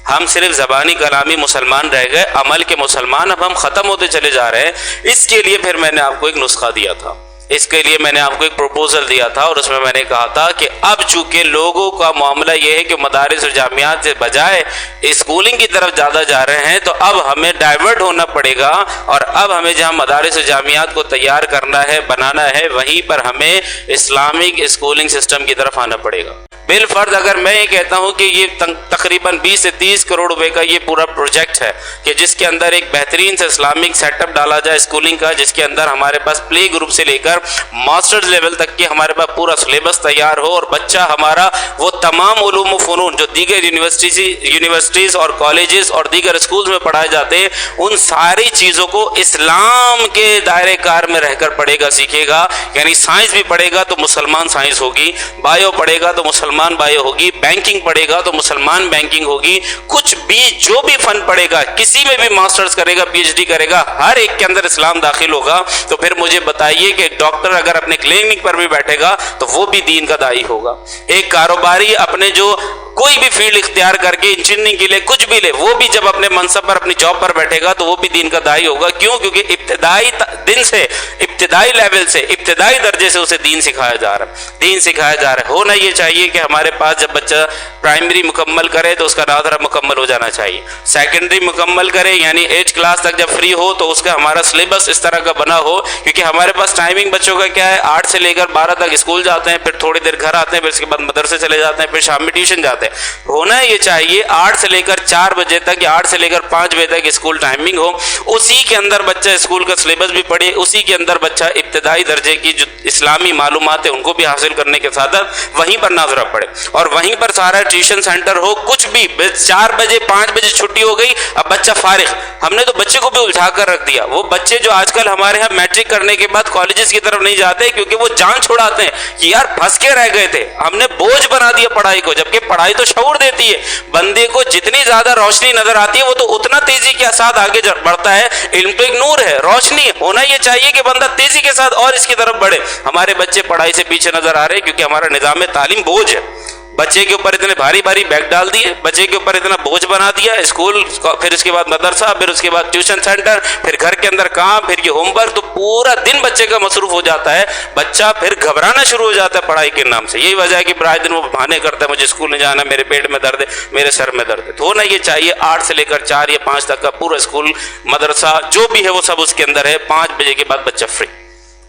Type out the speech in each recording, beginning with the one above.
ہم صرف زبانی کلامی مسلمان رہ گئے، عمل کے مسلمان اب ہم ختم ہوتے چلے جا رہے ہیں۔ اس کے لیے پھر میں نے آپ کو ایک نسخہ دیا تھا، اس کے لیے میں نے آپ کو ایک پروپوزل دیا تھا، اور اس میں نے کہا تھا کہ اب چونکہ لوگوں کا معاملہ یہ ہے کہ مدارس اور جامعات سے بجائے اسکولنگ کی طرف زیادہ جا رہے ہیں، تو اب ہمیں ڈائیورٹ ہونا پڑے گا، اور اب ہمیں جہاں مدارس اور جامعات کو تیار کرنا ہے، بنانا ہے، وہیں پر ہمیں اسلامک اسکولنگ سسٹم کی طرف آنا پڑے گا۔ بالفرض اگر میں یہ کہتا ہوں کہ یہ تقریباً 20 سے 30 کروڑ روپے کا یہ پورا پروجیکٹ ہے کہ جس کے اندر ایک بہترین سے اسلامک سیٹ اپ ڈالا جائے اسکولنگ کا، جس کے اندر ہمارے پاس پلے گروپ سے لے کر ماسٹرز لیول تک کی ہمارے پاس پورا سلیبس تیار ہو، اور بچہ ہمارا وہ تمام علوم و فنون جو دیگر یونیورسٹیز اور کالجز اور دیگر اسکولز میں پڑھائے جاتے ہیں، ان ساری چیزوں کو اسلام کے دائرے کار میں رہ کر پڑھے گا، سیکھے گا۔ یعنی سائنس بھی پڑھے گا تو مسلمان سائنس ہوگی، بایو پڑھے گا تو مسلمان بایو ہوگی، بینکنگ پڑھے گا تو مسلمان بینکنگ ہوگی، کچھ بھی جو بھی فن پڑھے گا، کسی میں بھی ماسٹرز کرے گا، پی ایچ ڈی کرے گا، ہر ایک کے اندر اسلام داخل ہوگا۔ تو پھر مجھے بتائیے کہ ایک ڈاکٹر اگر اپنے کلینک پر بھی بیٹھے گا تو وہ بھی دین کا داعی ہوگا۔ ایک کاروباری اپنے جو کوئی بھی فیلڈ اختیار کر کے انجینئرنگ کے لیے کچھ بھی لے، وہ بھی جب اپنے منصب پر اپنی جاب پر بیٹھے گا تو وہ بھی دین کا داعی ہوگا۔ کیوں؟ کیونکہ ابتدائی دن سے، ابتدائی لیول سے، ابتدائی درجے سے اسے دین سکھایا جا رہا ہے، دین سکھایا جا رہا ہے۔ ہونا یہ چاہیے کہ ہمارے پاس جب بچہ پرائمری مکمل کرے تو اس کا ناظرہ مکمل ہو جانا چاہیے، سیکنڈری مکمل کرے یعنی 8 کلاس تک جب فری ہو تو اس کا ہمارا سلیبس اس طرح کا بنا ہو، کیونکہ ہمارے پاس ٹائمنگ بچوں کا کیا ہے، 8 سے لے کر 12 تک اسکول جاتے ہیں، پھر تھوڑی دیر گھر آتے ہیں، پھر اس کے بعد مدرسے چلے جاتے ہیں، پھر شام میں ٹیوشن جاتے ہیں۔ ہونا یہ چاہیے 8 سے لے کر 4 بجے تک یا 8 سے لے کر 5 بجے تک اسکول ٹائمنگ ہو، اسی کے اندر بچہ اسکول کا سلیبس بھی پڑھے، اسی کے اندر بچہ ابتدائی درجے کی جو اسلامی معلومات ہیں ان کو بھی حاصل کرنے کے ساتھ وہیں پر ناظرہ پڑھے، اور وہیں پر سارا ٹیوشن سینٹر ہو، کچھ بھی 4 بجے 5 بجے چھٹی ہو گئی، اب بچہ فارغ۔ ہم نے تو بچے کو بھی الجھا کر رکھ دیا، وہ بچے جو آج کل ہمارے ہاں میٹرک کرنے کے بعد کالجز کی طرف نہیں جاتے کیونکہ وہ جان چھڑاتے ہیں کہ یار پھنس کے رہ گئے تھے، ہم نے بوجھ بنا دیا پڑھائی کو، جبکہ پڑھائی تو شعور دیتی ہے۔ بندے کو جتنی زیادہ روشنی نظر آتی ہے وہ تو اتنا تیزی کے ساتھ آگے بڑھتا ہے۔ علم تو ایک نور ہے، روشنی ہونا یہ چاہیے کہ بندہ تیزی کے ساتھ اور اس کی طرف بڑھے۔ ہمارے بچے پڑھائی سے پیچھے نظر آ رہے ہیں کیونکہ ہمارا نظام تعلیم بوجھ ہے، بچے کے اوپر اتنے بھاری بھاری بیگ ڈال دیے، بچے کے اوپر اتنا بوجھ بنا دیا، اسکول، پھر اس کے بعد مدرسہ، پھر اس کے بعد ٹیوشن سینٹر، پھر گھر کے اندر کام، پھر یہ ہوم ورک، تو پورا دن بچے کا مصروف ہو جاتا ہے۔ بچہ پھر گھبرانا شروع ہو جاتا ہے پڑھائی کے نام سے، یہی وجہ ہے کہ پرائے دن وہ بہانے کرتا ہے، مجھے اسکول نہیں جانا، میرے پیٹ میں درد ہے، میرے سر میں درد ہے۔ تو ہونا یہ چاہیے 8 سے لے کر 4 یا 5 تک کا پورا اسکول، مدرسہ جو بھی ہے وہ سب اس کے اندر ہے، 5 بجے کے بعد بچہ فری۔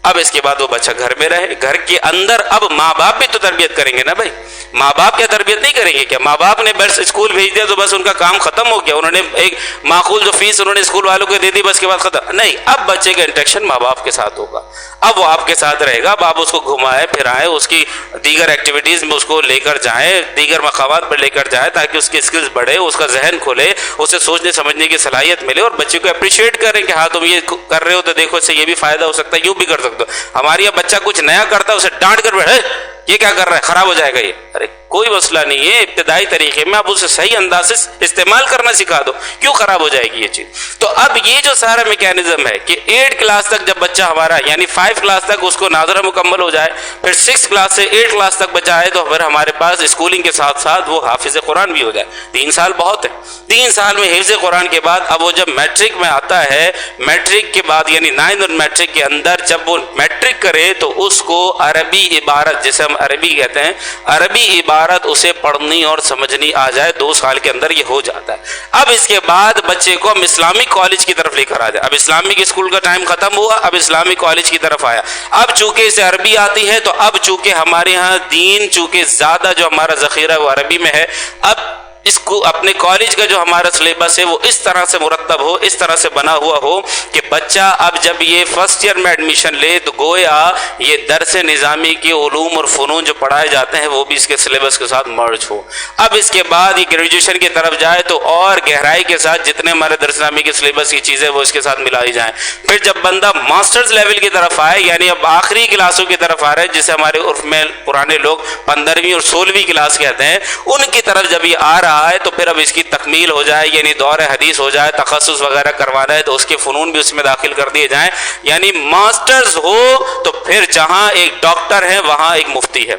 اب اس کے بعد وہ بچہ گھر میں رہے، گھر کے اندر اب ماں باپ بھی تو تربیت کریں گے نا بھائی، ماں باپ کیا تربیت نہیں کریں گے کیا؟ ماں باپ نے بس اسکول بھیج دیا تو بس ان کا کام ختم ہو گیا، انہوں نے ایک معقول جو فیس انہوں نے اسکول والوں کو دے دی، بس کے بعد ختم نہیں۔ اب بچے کا انٹریکشن ماں باپ کے ساتھ ہوگا، اب وہ آپ کے ساتھ رہے گا، آپ اس کو گھمائے پھرائے، اس کی دیگر ایکٹیویٹیز میں اس کو لے کر جائیں، دیگر مقامات پر لے کر جائیں تاکہ اس کی اسکلز بڑھے، اس کا ذہن کھلے، اسے سوچنے سمجھنے کی صلاحیت ملے، اور بچے کو اپریشیٹ کریں کہ ہاں تم یہ کر رہے ہو تو دیکھو اس سے یہ بھی فائدہ ہو سکتا ہے، یوں بھی کر سکتے ہو۔ ہماری بچہ کچھ نیا کرتا ہے اسے ڈانٹ کر بیٹھے، یہ کیا کر رہا ہے، خراب ہو جائے گا یہ۔ ارے کوئی مسئلہ نہیں ہے، ابتدائی طریقے میں آپ اسے صحیح انداز سے استعمال کرنا سکھا دو، کیوں خراب ہو جائے گی یہ چیز؟ تو اب یہ جو سارا میکینزم ہے کہ 8 کلاس تک جب بچہ ہمارا یعنی 5 کلاس تک اس کو ناظرہ مکمل ہو جائے، پھر 6 کلاس سے 8 کلاس تک بچہ آئے تو پھر ہمارے پاس اسکولنگ کے ساتھ ساتھ وہ حافظ قرآن بھی ہو جائے۔ 3 سال بہت ہے، 3 سال میں حفظ قرآن کے بعد اب وہ جب میٹرک میں آتا ہے، میٹرک کے بعد یعنی 9 اور میٹرک کے اندر جب وہ میٹرک کرے تو اس کو عربی عبارت، جسے ہم عربی کہتے ہیں، عربی عبارت اسے پڑھنی اور سمجھنی آ جائے، 2 سال کے اندر یہ ہو جاتا ہے۔ اب اس کے بعد بچے کو ہم اسلامک کالج کی طرف لے کر آ جائے، اب اسلامک اسکول کا ٹائم ختم ہوا، اب اسلامک کالج کی طرف آیا۔ اب چونکہ اسے عربی آتی ہے تو اب چونکہ ہمارے ہاں دین چونکہ زیادہ جو ہمارا ذخیرہ وہ عربی میں ہے، اب اس کو اپنے کالج کا جو ہمارا سلیبس ہے وہ اس طرح سے مرتب ہو، اس طرح سے بنا ہوا ہو کہ بچہ اب جب یہ فرسٹ ایئر میں ایڈمیشن لے تو گویا یہ درس نظامی کے علوم اور فنون جو پڑھائے جاتے ہیں وہ بھی اس کے سلیبس کے ساتھ مرج ہو۔ اب اس کے بعد یہ گریجویشن کی طرف جائے تو اور گہرائی کے ساتھ جتنے ہمارے درس نظامی کے سلیبس کی چیزیں وہ اس کے ساتھ ملائی جائیں۔ پھر جب بندہ ماسٹرز لیول کی طرف آئے، یعنی اب آخری کلاسوں کی طرف آ رہے ہیں، جسے ہمارے عرف میں پرانے لوگ 15ویں اور 16ویں کلاس کہتے ہیں، ان کی طرف جب یہ آ رہا ہے تو پھر اب اس کی تکمیل ہو جائے، یعنی دور حدیث ہو جائے، تخصص وغیرہ کروانا ہے تو اس کے فنون بھی اس میں داخل کر دیے جائیں، یعنی ماسٹرز ہو تو پھر جہاں ایک ڈاکٹر ہے وہاں ایک مفتی ہے،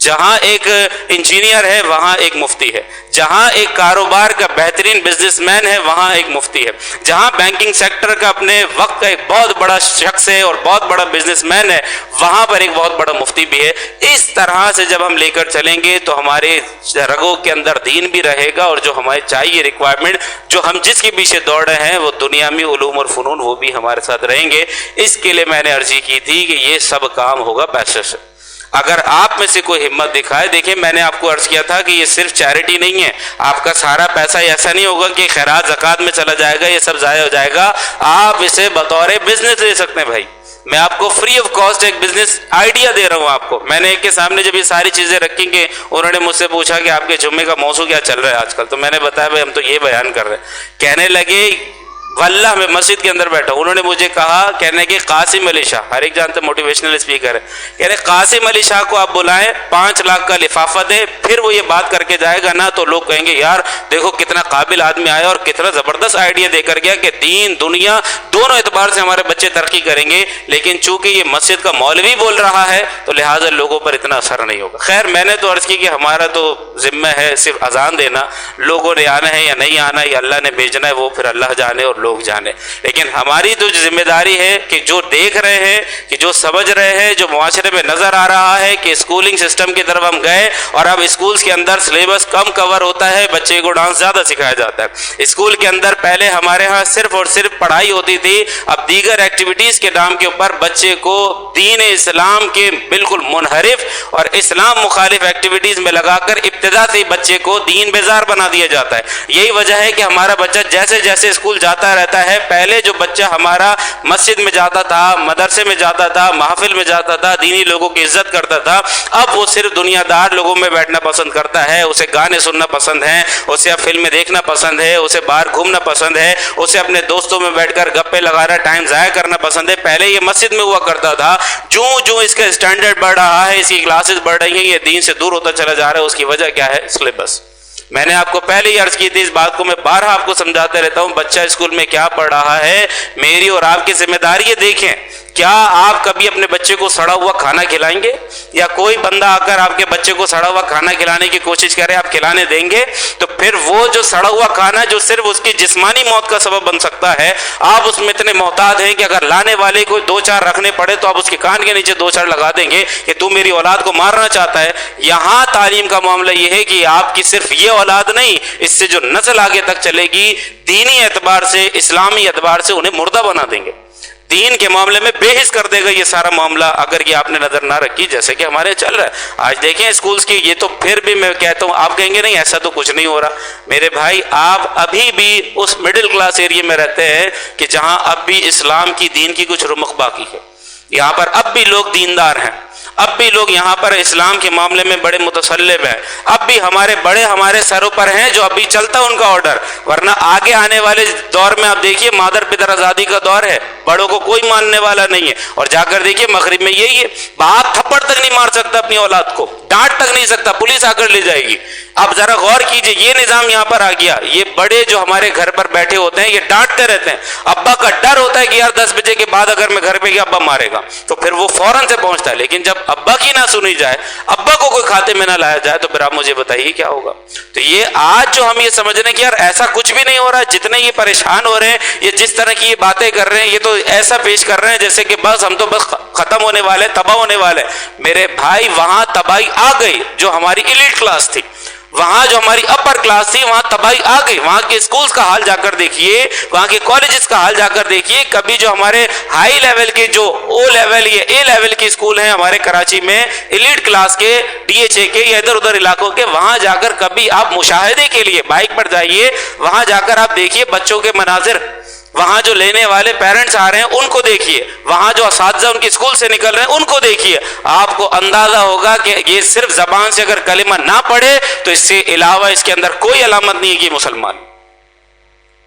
جہاں ایک انجینئر ہے وہاں ایک مفتی ہے، جہاں ایک کاروبار کا بہترین بزنس مین ہے وہاں ایک مفتی ہے، جہاں بینکنگ سیکٹر کا اپنے وقت کا ایک بہت بڑا شخص ہے اور بہت بڑا بزنس مین ہے وہاں پر ایک بہت بڑا مفتی بھی ہے۔ اس طرح سے جب ہم لے کر چلیں گے تو ہمارے رگوں کے اندر دین بھی رہے گا، اور جو ہمیں چاہیے ریکوائرمنٹ جو ہم جس کے پیچھے دوڑ رہے ہیں وہ دنیاوی علوم اور فنون وہ بھی ہمارے ساتھ رہیں گے۔ اس کے لیے میں نے عرضی کی تھی کہ یہ سب کام ہوگا پیسے سے۔ اگر آپ میں سے کوئی ہمت دکھائے، دیکھیں میں نے آپ کو عرض کیا تھا کہ یہ صرف چیریٹی نہیں ہے، آپ کا سارا پیسہ ایسا نہیں ہوگا کہ خیرات زکوٰۃ میں چلا جائے گا، یہ سب ضائع ہو جائے گا، آپ اسے بطور بزنس لے سکتے ہیں۔ بھائی میں آپ کو فری آف کاسٹ ایک بزنس آئیڈیا دے رہا ہوں آپ کو۔ میں نے ایک کے سامنے جب یہ ساری چیزیں رکھی کہ انہوں نے مجھ سے پوچھا کہ آپ کے جمعے کا موضوع کیا چل رہا ہے آج کل، تو میں نے بتایا بھائی ہم تو یہ بیان کر رہے ہیں۔ کہنے لگے واللہ میں مسجد کے اندر بیٹھا، انہوں نے مجھے کہا، کہنے کہ قاسم علی شاہ، ہر ایک جانتے موٹیویشنل اسپیکر ہے، کہنے قاسم علی شاہ کو آپ بلائیں، 5 لاکھ کا لفافہ دیں، پھر وہ یہ بات کر کے جائے گا نا تو لوگ کہیں گے یار دیکھو کتنا قابل آدمی آیا اور کتنا زبردست آئیڈیا دے کر گیا کہ دین دنیا دونوں اعتبار سے ہمارے بچے ترقی کریں گے۔ لیکن چونکہ یہ مسجد کا مولوی بول رہا ہے تو لہٰذا لوگوں پر اتنا اثر نہیں ہوگا۔ خیر میں نے تو عرض کی کہ ہمارا تو ذمہ ہے صرف اذان دینا، لوگوں نے آنا ہے یا نہیں آنا یا اللہ نے بھیجنا ہے وہ پھر اللہ جانے اور لوگ جانے، لیکن ہماری تو ذمہ داری ہے کہ جو دیکھ رہے ہیں، کہ جو سمجھ رہے ہیں، جو معاشرے میں نظر آ رہا ہے کہ اسکولنگ سسٹم کی طرف ہم گئے اور اب اسکولز کے اندر سلیبس کم کور ہوتا ہے، بچے کو ڈانس زیادہ سکھایا جاتا ہے۔ اسکول کے اندر پہلے ہمارے ہاں صرف اور صرف پڑھائی ہوتی تھی، اب دیگر ایکٹیویٹیز کے نام کے اوپر بچے کو دین اسلام کے بالکل منحرف اور اسلام مخالف ایکٹیویٹیز میں لگا کر ابتدا سے ہی بچے کو دین بیزار بنا دیا جاتا ہے۔ یہی وجہ ہے کہ ہمارا بچہ جیسے جیسے اسکول جاتا رہتا ہے، پہلے جو بچہ ہمارا مسجد میں جاتا تھا، مدرسے میں جاتا تھا، محفل میں جاتا تھا، دینی لوگوں کی عزت کرتا تھا، اب وہ صرف دنیا دار لوگوں میں بیٹھنا پسند کرتا ہے، اسے گانے سننا پسند ہے، اسے اب فلمیں دیکھنا پسند ہے، اسے باہر گھومنا پسند ہے، اسے اپنے دوستوں میں بیٹھ کر گپے لگا رہا ٹائم ضائع کرنا پسند ہے۔ پہلے یہ مسجد میں ہوا کرتا تھا، جو اس کا اسٹینڈرڈ بڑھ رہا ہے، اس کی کلاسز بڑھ رہی ہیں، یہ دین سے دور ہوتا چلا جا رہا ہے۔ اس کی وجہ کیا ہے؟ سلیبس۔ میں نے آپ کو پہلے ہی عرض کی تھی، اس بات کو میں بارہا آپ کو سمجھاتے رہتا ہوں، بچہ اسکول میں کیا پڑھ رہا ہے میری اور آپ کی ذمہ داری ہے۔ دیکھیں کیا آپ کبھی اپنے بچے کو سڑا ہوا کھانا کھلائیں گے؟ یا کوئی بندہ آ کر آپ کے بچے کو سڑا ہوا کھانا کھلانے کی کوشش کرے، آپ کھلانے دیں گے؟ تو پھر وہ جو سڑا ہوا کھانا جو صرف اس کی جسمانی موت کا سبب بن سکتا ہے، آپ اس میں اتنے محتاط ہیں کہ اگر لانے والے کو 2-4 رکھنے پڑے تو آپ اس کے کان کے نیچے 2-4 لگا دیں گے کہ تو میری اولاد کو مارنا چاہتا ہے۔ یہاں تعلیم کا معاملہ یہ ہے کہ آپ کی صرف یہ اولاد نہیں، اس سے جو نسل آگے تک چلے گی دینی اعتبار سے، اسلامی اعتبار سے انہیں مردہ بنا دیں گے، دین کے معاملے میں بے حس کر دے گا یہ سارا معاملہ، اگر یہ آپ نے نظر نہ رکھی جیسے کہ ہمارے چل رہا ہے آج۔ دیکھیں اسکولز کی، یہ تو پھر بھی میں کہتا ہوں، آپ کہیں گے نہیں ایسا تو کچھ نہیں ہو رہا، میرے بھائی آپ ابھی بھی اس مڈل کلاس ایریا میں رہتے ہیں کہ جہاں اب بھی اسلام کی دین کی کچھ رمق باقی ہے، یہاں پر اب بھی لوگ دیندار ہیں، اب بھی لوگ یہاں پر اسلام کے معاملے میں بڑے متسلب ہیں، اب بھی ہمارے بڑے ہمارے سروں پر ہیں جو ابھی چلتا ان کا آرڈر، ورنہ آگے آنے والے دور میں آپ دیکھیے مادر پدر آزادی کا دور ہے، بڑوں کو کوئی ماننے والا نہیں ہے، اور جا کر دیکھیے مغرب میں یہی ہے، باپ تھپڑ تک نہیں مار سکتا اپنی اولاد کو، ڈانٹ تک نہیں سکتا، پولیس آ کر لے جائے گی۔ اب ذرا غور کیجئے، یہ نظام یہاں پر آ گیا، یہ بڑے جو ہمارے گھر پر بیٹھے ہوتے ہیں یہ ڈانٹتے رہتے ہیں، ابا کا ڈر ہوتا ہے کہ یار 10 بجے کے بعد اگر میں گھر پہ گیا ابا مارے گا، تو پھر وہ فوراً سے پہنچتا ہے، لیکن جب ابا کی نہ سنی جائے، ابا کو کوئی کھاتے میں نہ لایا جائے تو پھر آپ مجھے بتائیے کیا ہوگا۔ تو یہ آج جو ہم یہ سمجھ رہے ہیں کہ یار ایسا کچھ بھی نہیں ہو رہا، جتنے یہ پریشان ہو رہے ہیں، یہ جس طرح کی یہ باتیں کر رہے ہیں، یہ تو ایسا پیش کر رہے ہیں جیسے کہ بس ہم تو بس ختم ہونے والے، تباہ ہونے والے۔ میرے بھائی وہاں تباہی آ گئی، جو ہماری ایلیٹ کلاس تھی، وہاں جو ہماری اپر کلاس تھی وہاں تباہی آ گئی۔ وہاں کے اسکولز کا حال جا کر دیکھیے، وہاں کے کالجز کا حال جا کر دیکھیے، کبھی جو ہمارے ہائی لیول کے جو او لیول یا اے لیول کے اسکول ہیں ہمارے کراچی میں، ایلیٹ کلاس کے، ڈی ایچ اے کے یا ادھر ادھر علاقوں کے، وہاں جا کر کبھی آپ مشاہدے کے لیے بائک پر جائیے، وہاں جا کر آپ دیکھیے بچوں کے مناظر، وہاں جو لینے والے پیرنٹس آ رہے ہیں ان کو دیکھیے، وہاں جو اساتذہ ان کے اسکول سے نکل رہے ہیں ان کو دیکھیے، آپ کو اندازہ ہوگا کہ یہ صرف زبان سے اگر کلمہ نہ پڑھے تو اس سے علاوہ اس کے اندر کوئی علامت نہیں ہے کہ مسلمان،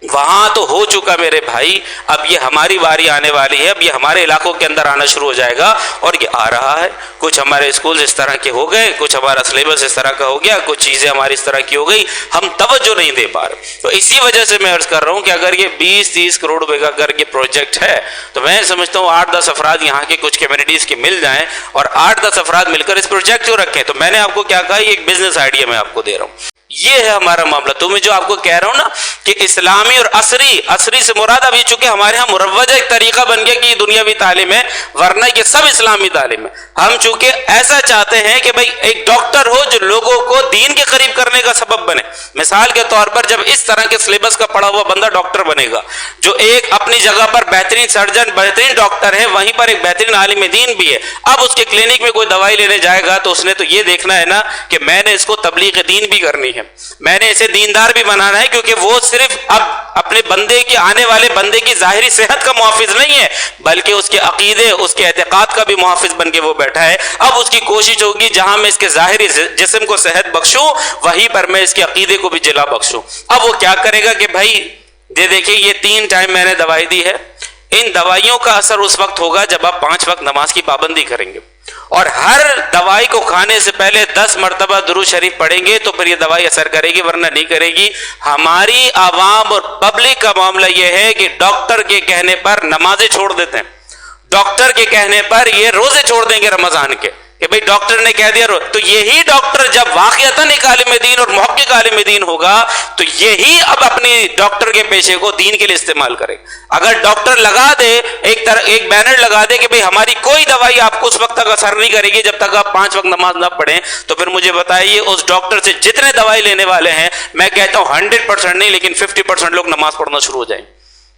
وہاں تو ہو چکا میرے بھائی، اب یہ ہماری باری آنے والی ہے، اب یہ ہمارے علاقوں کے اندر آنا شروع ہو جائے گا، اور یہ آ رہا ہے۔ کچھ ہمارے اسکول اس طرح کے ہو گئے، کچھ ہمارا سلیبس اس طرح کا ہو گیا، کچھ چیزیں ہماری اس طرح کی ہو گئی، ہم توجہ نہیں دے پا رہے۔ تو اسی وجہ سے میں عرض کر رہا ہوں کہ اگر یہ 20-30 کروڑ روپے کا اگر یہ پروجیکٹ ہے تو میں سمجھتا ہوں 8-10 افراد یہاں کے کچھ کمیونٹیز کے مل جائیں اور 8-10 افراد مل کر اس پروجیکٹ کو رکھیں۔ تو میں نے آپ کو کیا کہا، یہ ایک بزنس آئیڈیا میں آپ کو دے رہا ہوں، یہ ہے ہمارا معاملہ۔ تو میں جو آپ کو کہہ رہا ہوں نا کہ اسلامی اور عصری سے مراد اب یہ چونکہ ہمارے ہاں مروجہ ایک طریقہ بن گیا کہ یہ دنیاوی تعلیم ہے، ورنہ یہ سب اسلامی تعلیم ہے۔ ہم چونکہ ایسا چاہتے ہیں کہ بھئی ایک ڈاکٹر ہو جو لوگوں کو دین کے قریب کرنے کا سبب بنے۔ مثال کے طور پر جب اس طرح کے سلیبس کا پڑھا ہوا بندہ ڈاکٹر بنے گا، جو ایک اپنی جگہ پر بہترین سرجن، بہترین ڈاکٹر ہے، وہیں پر ایک بہترین عالم دین بھی ہے، اب اس کے کلینک میں کوئی دوائی لینے جائے گا تو اس نے تو یہ دیکھنا ہے نا کہ میں نے اس کو تبلیغ دین بھی کرنی ہے، میں نے اسے دیندار بھی بنانا ہے، کیونکہ وہ صرف اب اپنے بندے کی، آنے والے بندے کی ظاہری صحت کا محافظ نہیں ہے، بلکہ اس کے عقیدے، اس کے اعتقاد کا بھی محافظ بن کے وہ بیٹھا ہے۔ اب اس کی کوشش ہوگی جہاں میں اس کے ظاہری جسم کو صحت بخشوں، وہیں پر میں اس کے عقیدے کو بھی جلا بخشوں۔ اب وہ کیا کرے گا کہ بھائی دیکھیے یہ 3 ٹائم میں نے دوائی دی ہے، ان دوائیوں کا اثر اس وقت ہوگا جب آپ 5 وقت نماز کی پابندی کریں گے، اور ہر دوائی کو کھانے سے پہلے 10 مرتبہ درود شریف پڑھیں گے تو پھر یہ دوائی اثر کرے گی، ورنہ نہیں کرے گی۔ ہماری عوام اور پبلک کا معاملہ یہ ہے کہ ڈاکٹر کے کہنے پر نمازیں چھوڑ دیتے ہیں، ڈاکٹر کے کہنے پر یہ روزے چھوڑ دیں گے رمضان کے، کہ بھئی ڈاکٹر نے کہہ دیا تو یہی ڈاکٹر جب واقعتاً ایک عالم دین اور محقق عالم دین ہوگا تو یہی اب اپنی ڈاکٹر کے پیشے کو دین کے لیے استعمال کرے۔ اگر ڈاکٹر لگا دے ایک بینر لگا دے کہ بھئی ہماری کوئی دوائی آپ کو اس وقت تک اثر نہیں کرے گی جب تک آپ 5 وقت نماز نہ پڑھیں، تو پھر مجھے بتائیے اس ڈاکٹر سے جتنے دوائی لینے والے ہیں، میں کہتا ہوں 100% نہیں لیکن 50% لوگ نماز پڑھنا شروع ہو جائیں،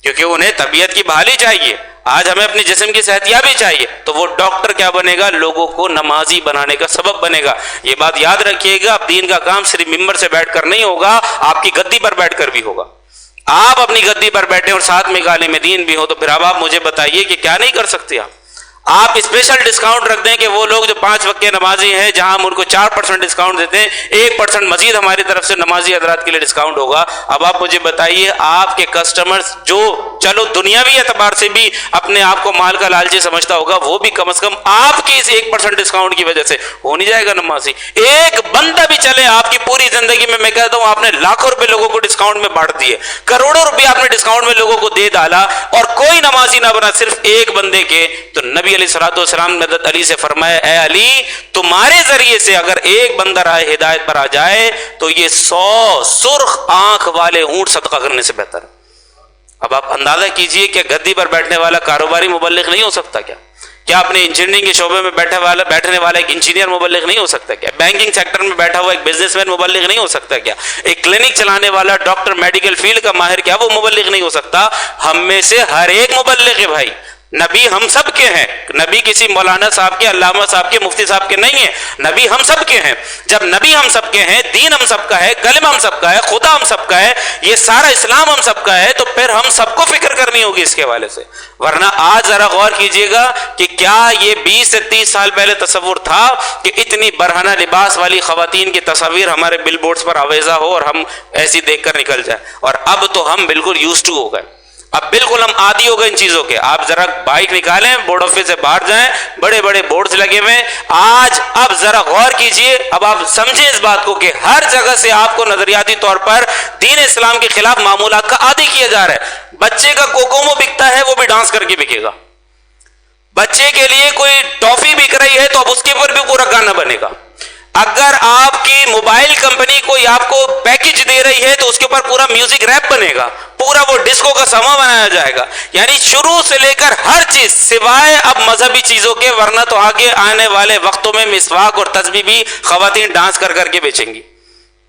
کیونکہ انہیں طبیعت کی بحالی چاہیے۔ آج ہمیں اپنی جسم کی صحت یابی چاہیے، تو وہ ڈاکٹر کیا بنے گا؟ لوگوں کو نمازی بنانے کا سبب بنے گا۔ یہ بات یاد رکھیے گا، اب دین کا کام صرف ممبر سے بیٹھ کر نہیں ہوگا، آپ کی گدی پر بیٹھ کر بھی ہوگا۔ آپ اپنی گدی پر بیٹھے اور ساتھ میں عالم دین بھی ہو، تو پھر اب آپ مجھے بتائیے کہ کیا نہیں کر سکتے آپ اسپیشل ڈسکاؤنٹ رکھ دیں کہ وہ لوگ جو 5 وقت کے نمازی ہیں، جہاں ہم ان کو 4% ڈسکاؤنٹ دیتے ہیں، 1% مزید ہماری طرف سے نمازی حضرات کے لیے ڈسکاؤنٹ ہوگا۔ اب آپ مجھے بتائیے آپ کے کسٹمرز جو چلو دنیاوی اعتبار سے بھی اپنے آپ کو مال کا لالچی سمجھتا ہوگا، وہ بھی کم از کم آپ کی اس 1% ڈسکاؤنٹ کی وجہ سے ہو نہیں جائے گا نمازی۔ ایک بندہ بھی چلے آپ کی پوری زندگی میں کہتا ہوں آپ نے لاکھوں روپے لوگوں کو ڈسکاؤنٹ میں بانٹ دیے، کروڑوں روپے آپ نے ڈسکاؤنٹ میں لوگوں کو دے ڈالا، اور کوئی نمازی نہ بنا صرف ایک بندے کے، تو نبی علیہ الصلوۃ والسلام نے حضرت علی سے فرمایا اے علی تمہارے ذریعے سے اگر ایک بندہ راہ ہدایت پر آ جائے تو یہ 100 سرخ آنکھ والے اونٹ صدقہ کرنے سے بہتر ہے۔ اب آپ اندازہ کیجئے کہ گدی پر بیٹھنے والا کاروباری مبلغ نہیں ہو سکتا کیا؟ کیا اپنے انجینئرنگ کے شعبے میں بیٹھنے والا ایک انجینئر مبلغ نہیں ہو سکتا کیا؟ بینکنگ سیکٹر میں بیٹھا ہوا ایک بزنس مین مبلغ نہیں ہو سکتا کیا؟ ایک کلینک چلانے والا ڈاکٹر میڈیکل فیلڈ کا ماہر کیا وہ مبلغ نہیں ہو سکتا؟ ہم میں سے ہر ایک مبلغ ہے بھائی، نبی ہم سب کے ہیں، نبی کسی مولانا صاحب کے، علامہ صاحب کے، مفتی صاحب کے نہیں ہیں، نبی ہم سب کے ہیں۔ جب نبی ہم سب کے ہیں، دین ہم سب کا ہے، کلمہ ہم سب کا ہے، خدا ہم سب کا ہے، یہ سارا اسلام ہم سب کا ہے، تو پھر ہم سب کو فکر کرنی ہوگی اس کے حوالے سے۔ ورنہ آج ذرا غور کیجئے گا کہ کیا یہ 20 سے 30 سال پہلے تصور تھا کہ اتنی برہنہ لباس والی خواتین کی تصاویر ہمارے بل بورڈز پر آویزہ ہو اور ہم ایسی دیکھ کر نکل جائیں؟ اور اب تو ہم بالکل یوز ٹو ہو گئے، اب بالکل ہم عادی ہو گئے ان چیزوں کے۔ آپ ذرا بائک نکالیں، بورڈ آفس سے باہر جائیں، بڑے بڑے بورڈز لگے ہوئے۔ آج اب ذرا غور کیجئے، اب آپ سمجھیں اس بات کو کہ ہر جگہ سے آپ کو نظریاتی طور پر دین اسلام کے خلاف معمولات کا عادی کیا جا رہا ہے۔ بچے کا کوکومو بکتا ہے، وہ بھی ڈانس کر کے بکے گا۔ بچے کے لیے کوئی ٹافی بک رہی ہے تو اب اس کے اوپر بھی پورا گانا بنے گا۔ اگر آپ کی موبائل کمپنی کوئی آپ کو پیکج دے رہی ہے تو اس کے اوپر پورا میوزک ریپ بنے گا، پورا وہ ڈسکو کا سما بنایا جائے گا۔ یعنی شروع سے لے کر ہر چیز سوائے اب مذہبی چیزوں کے، ورنہ تو آگے آنے والے وقتوں میں مسواک اور تسبیح بھی خواتین ڈانس کر کر کے بیچیں گی۔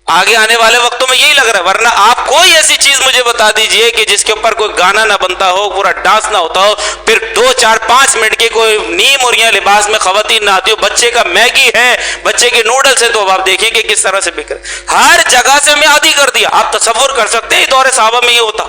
آگے آنے والے وقتوں میں یہی لگ رہا ہے، ورنہ آپ کوئی ایسی چیز مجھے بتا دیجئے کہ جس کے اوپر کوئی گانا نہ بنتا ہو، پورا ڈانس نہ ہوتا ہو، پھر 2 4 5 منٹ کے کوئی نیم اور یا لباس میں خواتین نہ آتی ہو۔ بچے کا میگی ہے، بچے کے نوڈلز ہے، تو اب آپ دیکھیں کہ کس طرح سے بک رہے، ہر جگہ سے ہمیں عادی کر دیا۔ آپ تصور کر سکتے ہیں دور صحابہ میں یہ ہوتا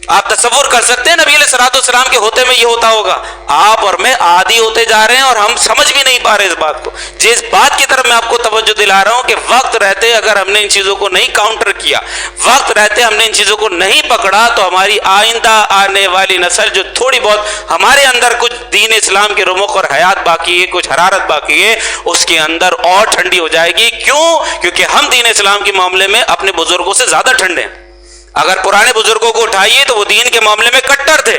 آپ تصور کر سکتے ہیں نبی علیہ الصلوۃ والسلام کے ہوتے میں یہ ہوتا ہوگا؟ آپ اور میں عادی ہوتے جا رہے ہیں اور ہم سمجھ بھی نہیں پا رہے اس بات کو. جس بات کی طرف میں آپ کو توجہ دلا رہا ہوں کہ وقت رہتے اگر ہم نے ان چیزوں کو نہیں کاؤنٹر کیا، وقت رہتے ہم نے ان چیزوں کو نہیں پکڑا، تو ہماری آئندہ آنے والی نسل جو تھوڑی بہت ہمارے اندر کچھ دین اسلام کے رمق اور حیات باقی ہے، کچھ حرارت باقی ہے، اس کے اندر اور ٹھنڈی ہو جائے گی. کیوں؟ کیونکہ ہم دین اسلام کے معاملے میں اپنے بزرگوں سے زیادہ ٹھنڈے ہیں. اگر پرانے بزرگوں کو اٹھائیے تو وہ دین کے معاملے میں کٹر تھے،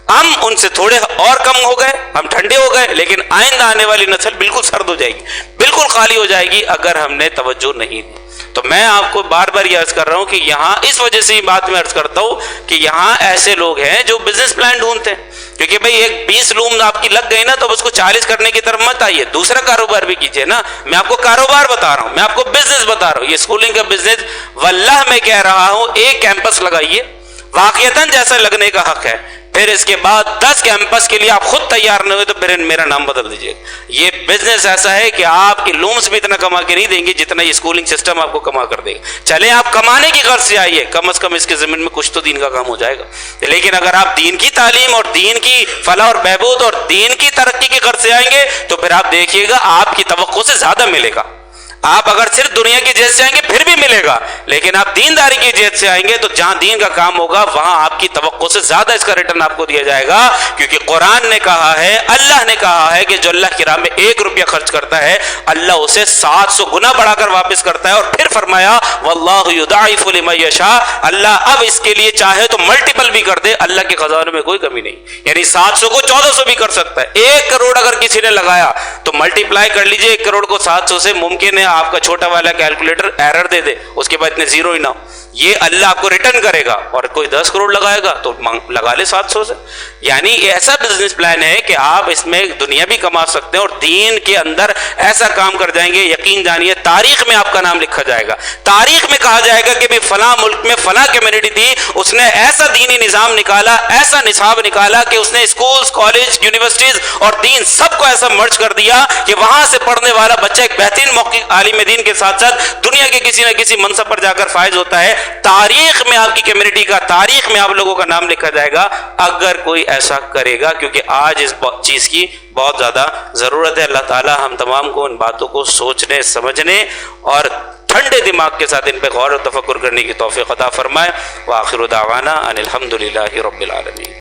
ہم ان سے تھوڑے اور کم ہو گئے، ہم ٹھنڈے ہو گئے. لیکن آئندہ آنے والی نسل بالکل سرد ہو جائے گی، بالکل خالی ہو جائے گی اگر ہم نے توجہ نہیں دی. تو میں آپ کو بار بار یہ عرض کر رہا ہوں کہ یہاں اس وجہ سے یہ بات میں عرض کرتا ہوں کہ یہاں ایسے لوگ ہیں جو بزنس پلان ڈھونڈتے ہیں. کیونکہ بھئی ایک 20 لوم آپ کی لگ گئی نا، تو اب اس کو 40 کرنے کی طرف مت آئیے، دوسرا کاروبار بھی کیجئے نا. میں آپ کو کاروبار بتا رہا ہوں، میں آپ کو بزنس بتا رہا ہوں. یہ اسکولنگ کا بزنس واللہ میں کہہ رہا ہوں، ایک کیمپس لگائیے، واقعتاً جیسا لگنے کا حق ہے. پھر اس کے بعد 10 کیمپس کے لیے آپ خود تیار نہ ہوئے تو پھر میرا نام بدل دیجیے. یہ بزنس ایسا ہے کہ آپ کی لومس بھی اتنا کما کے نہیں دیں گے جتنا یہ اسکولنگ سسٹم آپ کو کما کر دے گا. چلیں آپ کمانے کی غرض سے آئیے، کم از کم اس کے زمین میں کچھ تو دین کا کام ہو جائے گا. لیکن اگر آپ دین کی تعلیم اور دین کی فلاح اور بہبود اور دین کی ترقی کی غرض سے آئیں گے تو پھر آپ دیکھیے گا آپ کی توقع سے زیادہ ملے گا. آپ اگر صرف دنیا کی جہت سے آئیں گے پھر بھی ملے گا، لیکن آپ دینداری کی جہت سے آئیں گے تو جہاں دین کا کام ہوگا وہاں آپ کی توقع سے زیادہ اس کا ریٹرن آپ کو دیا جائے گا. کیونکہ قرآن نے کہا ہے، اللہ نے کہا ہے کہ جو اللہ کی راہ میں 1 روپیہ خرچ کرتا ہے اللہ اسے 700 گنا بڑھا کر واپس کرتا ہے. اور پھر فرمایا واللہ یضاعف لمن یشاء، اللہ اب اس کے لیے چاہے تو ملٹیپل بھی کر دے، اللہ کے خزانے میں کوئی کمی نہیں. یعنی 700 کو 1400 بھی کر سکتا ہے. 1 کروڑ اگر کسی نے لگایا تو ملٹیپلائی کر لیجئے 1 کروڑ کو 700 سے. ممکن ہے آپ کا چھوٹا والا کیلکولیٹر ایرر دے دے، اس کے بعد اتنے زیرو ہی نہ ہو. یہ اللہ آپ کو ریٹرن کرے گا. اور کوئی 10 کروڑ لگائے گا تو لگا لے 700 سے. یعنی یہ ایسا بزنس پلان ہے کہ آپ اس میں دنیا بھی کما سکتے ہیں اور دین کے اندر ایسا کام کر جائیں گے، یقین جانیے تاریخ میں آپ کا نام لکھا جائے گا. تاریخ میں کہا جائے گا کہ بھی فلاں ملک میں فلاں کمیونٹی تھی، اس نے ایسا دینی نظام نکالا، ایسا نصاب نکالا کہ اس نے اسکولز، کالج، یونیورسٹیز اور دین سب کو ایسا مرج کر دیا کہ وہاں سے پڑھنے والا بچہ ایک بہترین موقع عالم دین کے ساتھ ساتھ دنیا کے کسی نہ کسی منصب پر جا کر فائز ہوتا ہے. تاریخ میں آپ کی کمیونٹی کا، تاریخ میں آپ لوگوں کا نام لکھا جائے گا اگر کوئی ایسا کرے گا. کیونکہ آج اس چیز کی بہت زیادہ ضرورت ہے. اللہ تعالی ہم تمام کو ان باتوں کو سوچنے، سمجھنے اور ٹھنڈے دماغ کے ساتھ ان پہ غور و تفکر کرنے کی توفیق عطا فرمائے. وآخر دعوانا ان الحمد للہ رب العالمین.